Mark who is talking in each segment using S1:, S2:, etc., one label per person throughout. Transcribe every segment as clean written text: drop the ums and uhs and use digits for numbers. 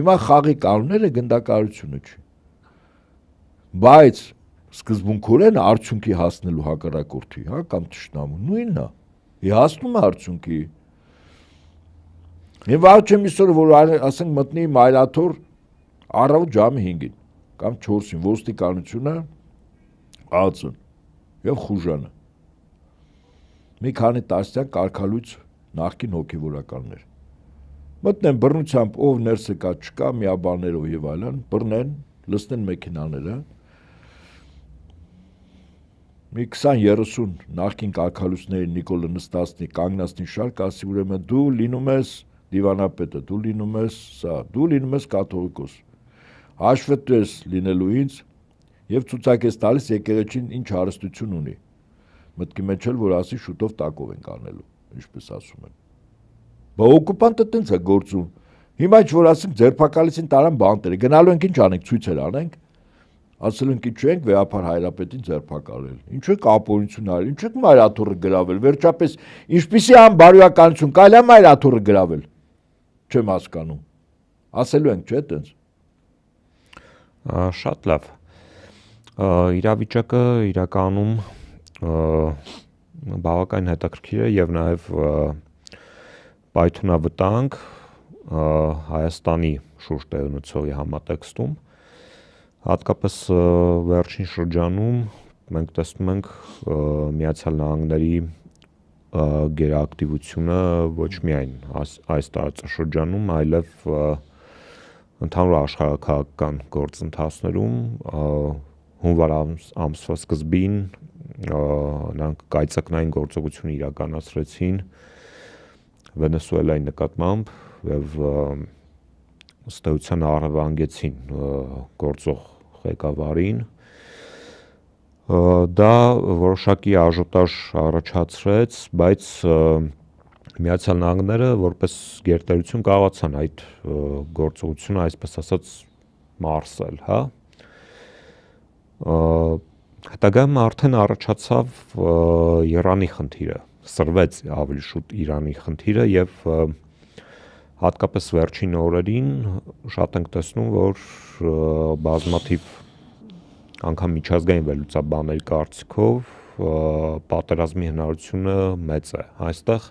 S1: Հիմա խաղի կանոնները գնդակահարությունը չի։ Բայց սկզբունքորեն արդյունքի հասնելու հակառակորդի, հա, կամ թշնամու նույնն է։ Հասնում է արդյունքի։ Եվ ոչ չեմ իսօր որ ասենք մտնի մայրաթոր առավոտ ժամը 5-ին կամ 4-ին ոստիկանությունը ԱԾ-ն եւ խուժանը։ Մի քանի տասնյակ կարգալույց նախկին հոգեվորականներ մտնեն բռնությամբ ով ներսը կա չկա միաբաններով եւ այլն բռնեն լցնեն մեքենաները մի 20-30 նախկին կարգալույցների Նիկոլը նստածնի կանգնածնի շարք ասի ուրեմն դու լինում ես դիվանապետը դու լինում ես սա դու լինում ես կաթողիկոս հաշվետես լինելու ինձ եւ ցուցակ ես տալիս եկեղեցին ինչ հարստություն ունի մտքի մեջ էլ որ ասի շուտով տակով ենք անելու ինչպես ասում են բա օկուպանտը տենց է գործում հիմա ինչ որ ասենք ձերբակալեցին տարան բանտերը գնալու ենք ինչ անենք ցույցեր անենք ասել ենք ինչ ենք վեհապար հայրապետին ձերբակալել ինչու է կապորություն արել ինչու է մայրաթորը գրավել վերջապես ինչպիսի անբարոյականություն կարելի է մայրաթորը գրավել չեմ հասկանում ասելու ենք չէ տենց
S2: շատ լավ իրավիճակը իրականում բավական հետաքրքիր է եւ նաեւ պայթունավտանգ Հայաստանի շուրջ տեղնուցողի համատեքստում հատկապես վերջին շրջանում մենք տեսնում ենք Միացյալ Նահանգների գերակտիվությունը ոչ միայն այս տարածաշրջանում, այլև ընդհանուր աշխարհաքաղաքական գործընթացներում հունվար ամսվա սկզբին նրանք կայծակնային գործողություն իրականացրեցին Վենեսուելայի նկատմամբ եւ ըստ էության առևանգեցին գործող ղեկավարին դա որոշակի աժոտաժ առաջացրեց, բայց Միացյալ Նահանգները որպես գերտերություն կարողացան այդ գործողությունը, այսպես ասած, մարսել, հա։ Հետագայում արդեն առաջացավ Իրանի խնդիրը, սրվեց ավելի շուտ Իրանի խնդիրը եւ հատկապես վերջին օրերին շատ ենք տեսնում, որ բազմաթիվ անգամ միջազգային վերլուծաբանների կարծիքով պատերազմի հնարավորությունը մեծ է այստեղ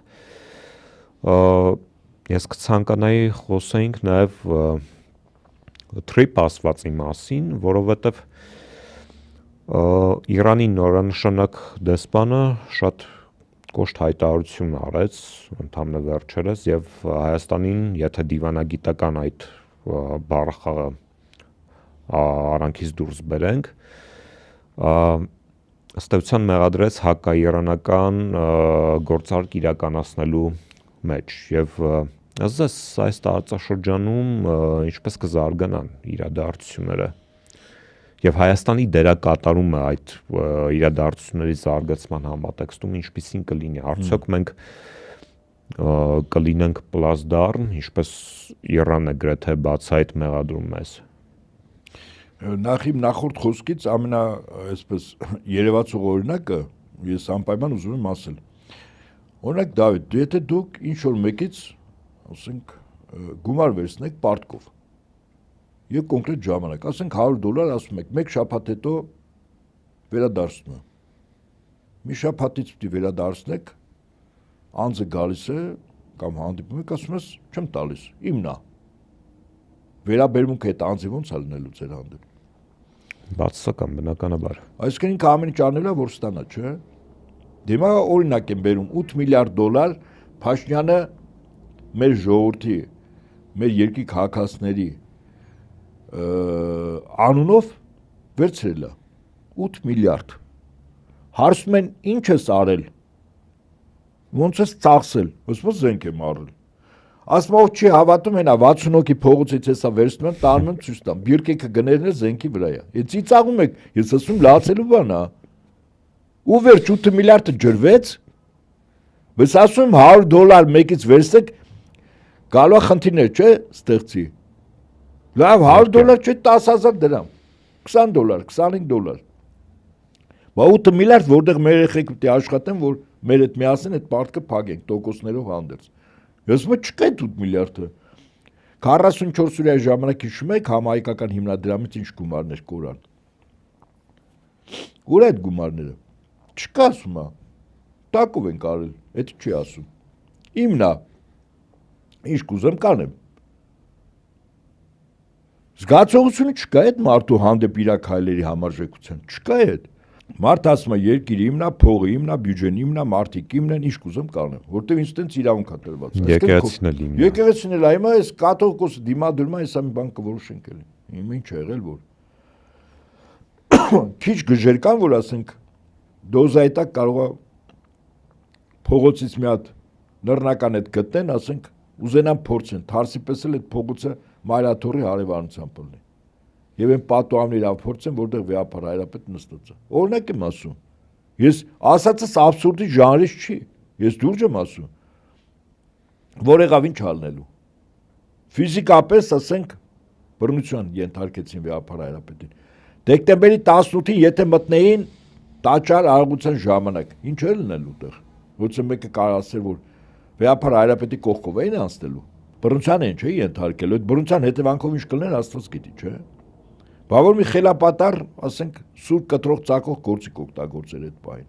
S2: ես կցանկանայի խոսենք նաև Trip ասվածի մասին, որովհետև Իրանի նորանշանակ դեսպանը շատ կոշտ հայտարարություն արեց ընդամենը վերջերս եւ Հայաստանին եթե դիվանագիտական այդ բառախաղը արանքից դուրս բերենք ըստ էության մեղադրեց հակաիրանական գործարք իրականացնելու մեջ եւ ասես այս տարածաշրջանում ինչպես կզարգանան իրադարձությունները եւ Հայաստանի դերակատարումը այդ իրադարձությունների զարգացման համատեքստում ինչպիսին կլինի արդյոք մենք կլինենք պլազդարմ ինչպես Իրանը գրեթե բացահայտ մեղադրում մեզ
S1: Նախ իմ նախորդ խոսքից ամենա այսպես երևացող օրինակը ես անպայման ուզում եմ ասել օրինակ Դավիթ եթե դուք ինչ որ մեկից ասենք գումար վերցնեք պարտկով եւ կոնկրետ ժամանակ ասենք $100 ասում եք մեկ շաբաթ հետո վերադարձնում մի շաբաթից պիտի վերադարձնեք անձը գալիս է կամ հանդիպում եք ասում ես չեմ տալիս իմն է վերաբերմունքը այդ անձի ոնց է լինելու ձեր հանդեպ
S2: բացասական բնականաբար
S1: այսինքն ինքը ամեն ինչ անել է որ ստանա չէ դեմա օրինակ եմ բերում $8 միլիարդ Փաշինյանը մեր ժողովրդի մեր երկրի քաղաքացիների անունով վերցրել է 8 միլիարդ հարցնում են ինչ ես արել ոնց ես ծախսել ոսպես զենք եմ առել ասում ով չի հավատում հենա 60 հոգի փողոցից հեսա վերցնում են տանում են ցույց տամ բիրկեքը գներն է զենքի վրա է այդ ծիծաղում եք ես ասում լացելու բան է ու վերջ 8 միլիարդը ջրվեց բայց ասում $100 մեկից վերցեք գալու խնդիրներ չէ ստեղծի լավ $100 չէ 10,000 դրամ $20 $25 բա 8 միլիարդ որտեղ մեր երեխեք պիտի աշխատեն որ մեր հետ միասին այդ պարտքը փակենք տոկոսներով հանդերձ ես մը չկա 8 միլիարդը 44 օրյա ժամանակ հիշում եք համահայկական հիմնադրամից ինչ գումարներ կորան։ Ուր այդ գումարները։ Չկա ասում է։ Տակով են կարել, դա չի ասում։ Իմնա։ Ինչ կուզեմ կանեմ։ Զգացողությունը չկա այդ մարդու հանդեպ իր քայլերի համարժեքության, չկա այդ։ Մարդ ասում է երկիր իմնա, փողը իմնա, բյուջեն իմնա, մարդիկ իմն են, ինչ կուզեմ կանեմ, որտեվ ինձ տենց իրավունք է տրված։
S2: Եկեղեցին էլ իմնա։
S1: Եկեղեցին էլ այմա այս կաթողիկոսը դիմադրում է, հեսա մի բան կորոշենք էլի։ Իմ ինչ եղել որ։ Քիչ գժեր կան, որ ասենք դոզայի տակ կարող է փողոցից մի հատ նռնական այդ գտնեն, ասենք ուզենան փորձեն, թարսի պես էլ այդ փողոցը մայրաթորի հարևանությամբ լինի։ Եվ այն պատուհանն իրավ փորձեն, որտեղ վեհապար հայրապետ նստած է։ Օրինակ եմ ասում։ Ես ասածս աբսուրդի ժանրից չի։ Ես դուրջ եմ ասում։ Որ եղավ ինչ ալնելու։ Ֆիզիկապես ասենք բռնության ենթարկեցին վեհապար հայրապետին։ Դեկտեմբերի 18-ին եթե մտնեին տաճար արարողության ժամանակ, ինչ էր լինելու տեղ։ Ոնց մեկը կարող ասել, որ վեհապար հայրապետի կողքով էին անցնելու։ Բռնության են, չէ՞, ենթարկելու։ Այդ բռնության հետևանքով ինչ կլներ, Աստված գիտի, չէ՞։ Բա որ մի խելապատար, ասենք, սուր կտրող ծակող գործիք օգտագործեր այդ բանը։